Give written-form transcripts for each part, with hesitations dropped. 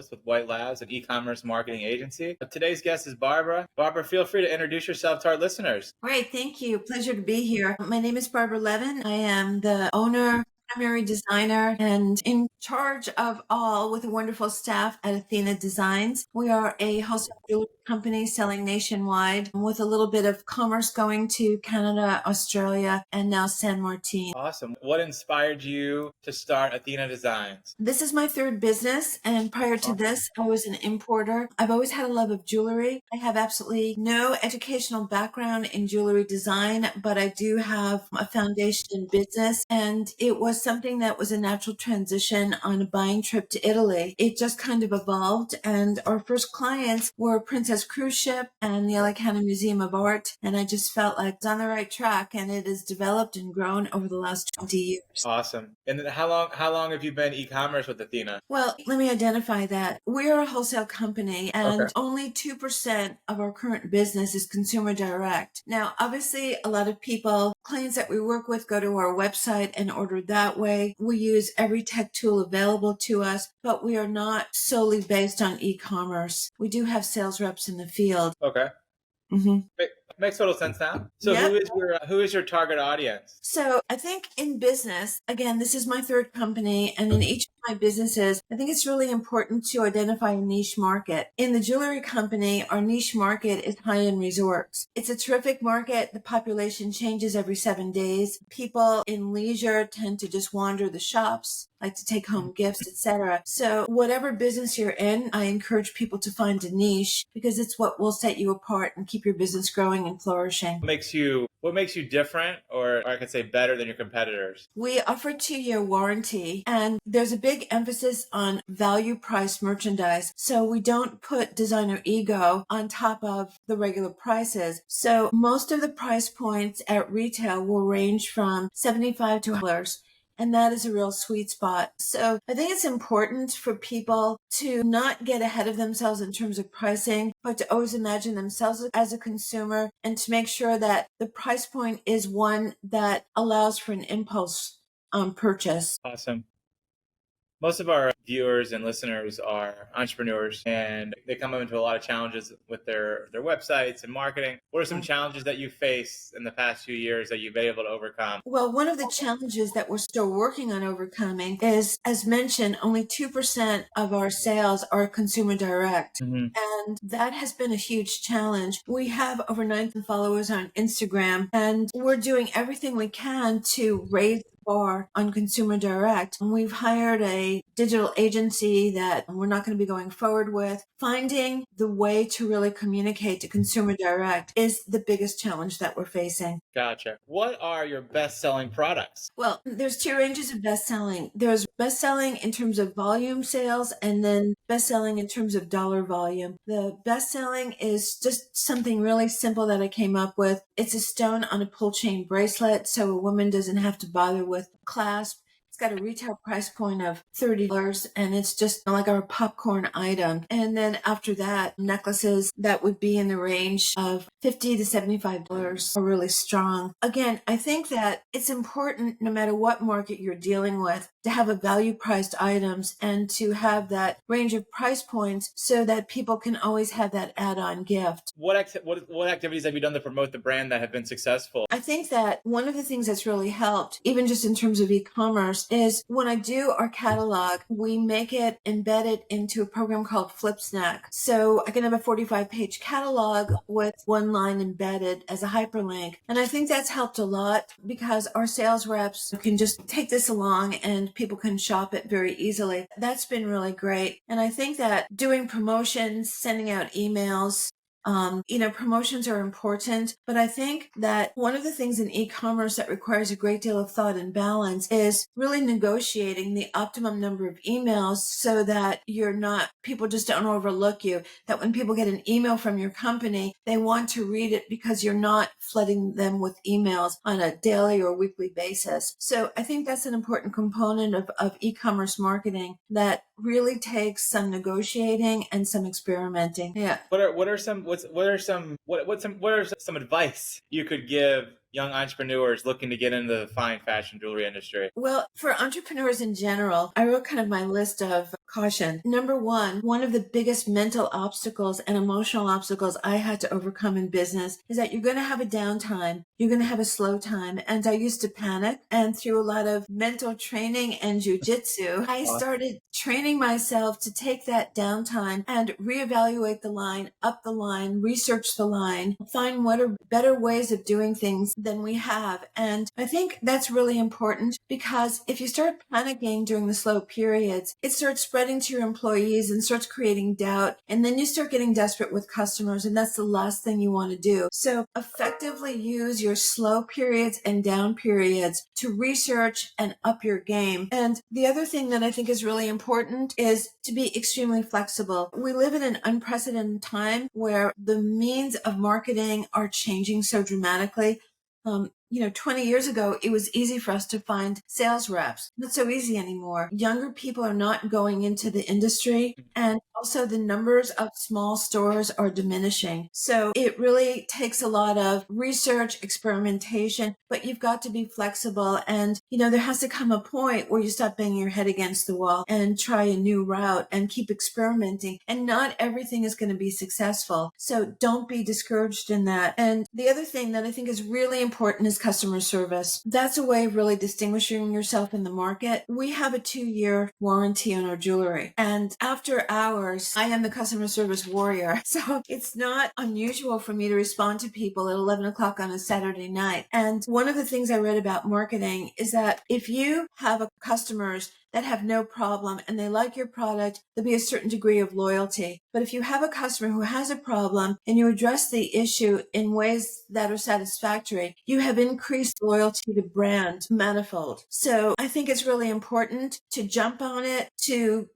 host with White Labs, an e-commerce marketing agency. Today's guest is Barbara. Barbara, feel free to introduce yourself to our listeners. Great, thank you. Pleasure to be here. My name is Barbara Levin. I am the owner, primary designer, and in charge of all with a wonderful staff at Athena Designs. We are a wholesale jewelry company selling nationwide with a little bit of commerce going to Canada, Australia, and now San Martin. Awesome. What inspired you to start Athena Designs? This is my third business, and prior to this, I was an importer. I've always had a love of jewelry. I have absolutely no educational background in jewelry design, but I do have a foundation in business, and it was something that was a natural transition on a buying trip to Italy. It just kind of evolved, and our first clients were Princess Cruise Ship and the LA County Museum of Art, and I just felt like it's on the right track, and it has developed and grown over the last 20 years. Awesome. And then how long have you been e-commerce with Athena? Well, let me identify that. We're a wholesale company, and only 2% of our current business is consumer direct. Now, obviously, a lot of people, clients that we work with, go to our website and order that way. We use every tech tool available to us, but we are not solely based on e-commerce. We do have sales reps in the field. Okay. Mm-hmm. Makes total sense now. So Yep. who is your target audience? So I think in business, again, this is my third company, and in each of my businesses, I think it's really important to identify a niche market. In the jewelry company, our niche market is high-end resorts. It's a terrific market. The population changes every 7 days. People in leisure tend to just wander the shops, like to take home gifts, etc. So whatever business you're in, I encourage people to find a niche because it's what will set you apart and keep your business growing and flourishing. What makes you different, or I could say better than your competitors? We offer 2-year warranty, and there's a big emphasis on value price merchandise. So we don't put designer ego on top of the regular prices. So most of the price points at retail will range from $75 to $100. And that is a real sweet spot. So I think it's important for people to not get ahead of themselves in terms of pricing, but to always imagine themselves as a consumer and to make sure that the price point is one that allows for an impulse purchase. Awesome. Most of our viewers and listeners are entrepreneurs, and they come into a lot of challenges with their websites and marketing. What are some challenges that you face in the past few years that you've been able to overcome? Well, one of the challenges that we're still working on overcoming is, as mentioned, only 2% of our sales are consumer direct. Mm-hmm. And that has been a huge challenge. We have over 9,000 followers on Instagram, and we're doing everything we can to raise bar on consumer direct. And we've hired a digital agency that we're not going to be going forward with. Finding the way to really communicate to consumer direct is the biggest challenge that we're facing. Gotcha. What are your best-selling products? Well, there's 2 ranges of best-selling. There's best-selling in terms of volume sales and then best-selling in terms of dollar volume. The best-selling is just something really simple that I came up with. It's a stone on a pull chain bracelet, so a woman doesn't have to bother with clasp. It's got a retail price point of $30, and it's just like our popcorn item. And then after that, necklaces that would be in the range of $50 to $75 are really strong. Again, I think that it's important, no matter what market you're dealing with, to have a value priced items and to have that range of price points so that people can always have that add-on gift. What activities have you done to promote the brand that have been successful? I think that one of the things that's really helped, even just in terms of e-commerce, is when I do our catalog, we make it embedded into a program called FlipSnack. So I can have a 45-page catalog with one line embedded as a hyperlink. And I think that's helped a lot because our sales reps can just take this along and people can shop it very easily. That's been really great. And I think that doing promotions, sending out emails, promotions are important, but I think that one of the things in e-commerce that requires a great deal of thought and balance is really negotiating the optimum number of emails so that people just don't overlook you, that when people get an email from your company, they want to read it because you're not flooding them with emails on a daily or weekly basis. So I think that's an important component of e-commerce marketing that really takes some negotiating and some experimenting. Yeah. What are some advice you could give young entrepreneurs looking to get into the fine fashion jewelry industry? Well, for entrepreneurs in general, I wrote kind of my list of caution. Number one of the biggest mental obstacles and emotional obstacles I had to overcome in business is that you're going to have a downtime. You're going to have a slow time. And I used to panic. And through a lot of mental training and jujitsu, I started training myself to take that downtime and reevaluate the line, up the line, research the line, find what are better ways of doing things than we have. And I think that's really important because if you start panicking during the slow periods, it starts spreading to your employees and starts creating doubt. And then you start getting desperate with customers. And that's the last thing you want to do. So effectively use your slow periods and down periods to research and up your game. And the other thing that I think is really important is to be extremely flexible. We live in an unprecedented time where the means of marketing are changing so dramatically. 20 years ago, it was easy for us to find sales reps. Not so easy anymore. Younger people are not going into the industry, and also the numbers of small stores are diminishing. So it really takes a lot of research, experimentation, but you've got to be flexible. And, there has to come a point where you stop banging your head against the wall and try a new route and keep experimenting. And not everything is going to be successful. So don't be discouraged in that. And the other thing that I think is really important is customer service. That's a way of really distinguishing yourself in the market. We have a 2-year warranty on our jewelry. And after hours, I am the customer service warrior. So it's not unusual for me to respond to people at 11 o'clock on a Saturday night. And one of the things I read about marketing is that if you have customers that have no problem and they like your product, there'll be a certain degree of loyalty. But if you have a customer who has a problem and you address the issue in ways that are satisfactory, you have increased loyalty to brand manifold. So I think it's really important to jump on it, to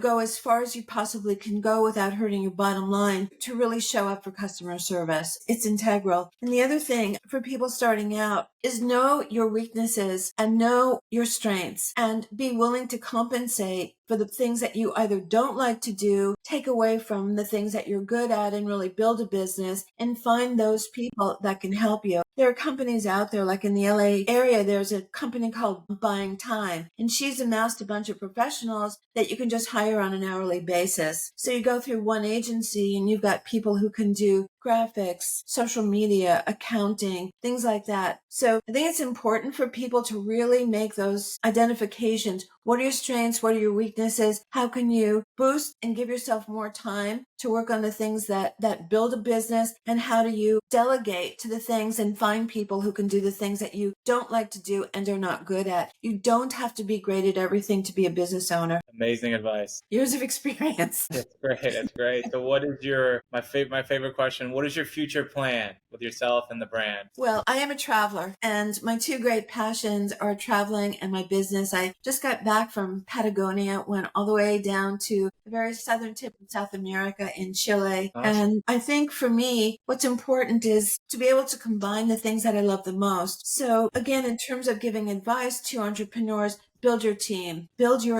go as far as you possibly can go without hurting your bottom line, to really show up for customer service. It's integral. And the other thing for people starting out is know your weaknesses and know your strengths and be willing to compensate for the things that you either don't like to do, take away from the things that you're good at and really build a business, and find those people that can help you. There are companies out there, like in the LA area, there's a company called Buying Time, and she's amassed a bunch of professionals that you can just hire on an hourly basis. So you go through one agency and you've got people who can do graphics, social media, accounting, things like that. So I think it's important for people to really make those identifications. What are your strengths? What are your weaknesses? How can you boost and give yourself more time to work on the things that build a business? And how do you delegate to the things and find people who can do the things that you don't like to do and are not good at? You don't have to be great at everything to be a business owner. Amazing advice. Years of experience. That's great. That's great. So what is my favorite question? What is your future plan with yourself and the brand? Well, I am a traveler, and my two great passions are traveling and my business. I just got back from Patagonia, went all the way down to the very southern tip of South America in Chile. Awesome. And I think for me, what's important is to be able to combine the things that I love the most. So again, in terms of giving advice to entrepreneurs, build your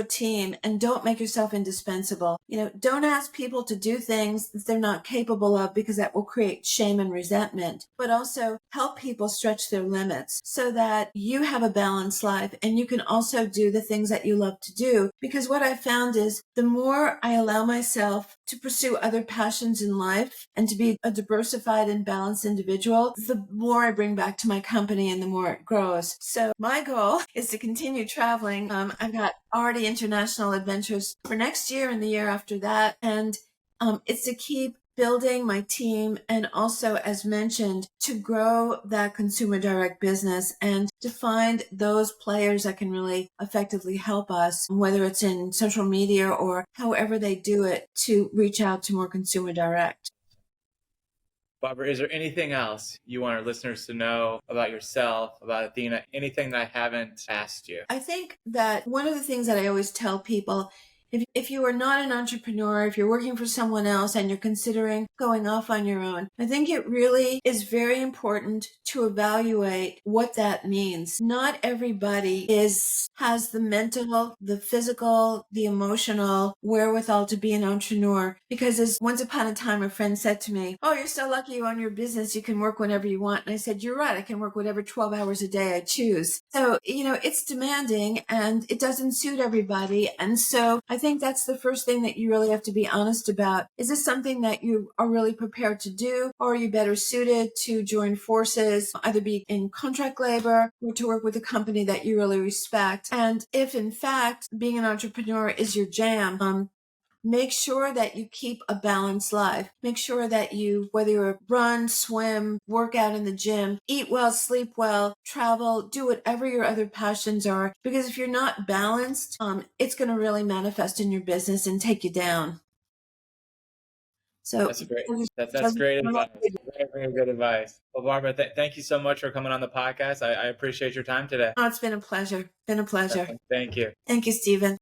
team, and don't make yourself indispensable. Don't ask people to do things that they're not capable of, because that will create shame and resentment. But also help people stretch their limits so that you have a balanced life and you can also do the things that you love to do. Because what I found is the more I allow myself to pursue other passions in life and to be a diversified and balanced individual, the more I bring back to my company and the more it grows. So my goal is to continue traveling. I've got already international adventures for next year and the year after that. And it's to keep building my team and also, as mentioned, to grow that consumer direct business and to find those players that can really effectively help us, whether it's in social media or however they do it, to reach out to more consumer direct. Barbara, is there anything else you want our listeners to know about yourself, about Athena, anything that I haven't asked you? I think that one of the things that I always tell people If you are not an entrepreneur, if you're working for someone else and you're considering going off on your own, I think it really is very important to evaluate what that means. Not everybody has the mental, the physical, the emotional wherewithal to be an entrepreneur. Because as once upon a time, a friend said to me, "Oh, you're so lucky you own your business. You can work whenever you want." And I said, "You're right. I can work whatever 12 hours a day I choose." So, it's demanding and it doesn't suit everybody. And so I think that's the first thing that you really have to be honest about. Is this something that you are really prepared to do? Or are you better suited to join forces, either be in contract labor or to work with a company that you really respect? And if in fact being an entrepreneur is your jam, make sure that you keep a balanced life. Make sure that you, whether you run, swim, work out in the gym, eat well, sleep well, travel, do whatever your other passions are. Because if you're not balanced, it's going to really manifest in your business and take you down. So That's great. That's great advice. Very, very good advice. Well, Barbara, thank you so much for coming on the podcast. I appreciate your time today. Oh, it's been a pleasure. Been a pleasure. Thank you. Thank you, Stephen.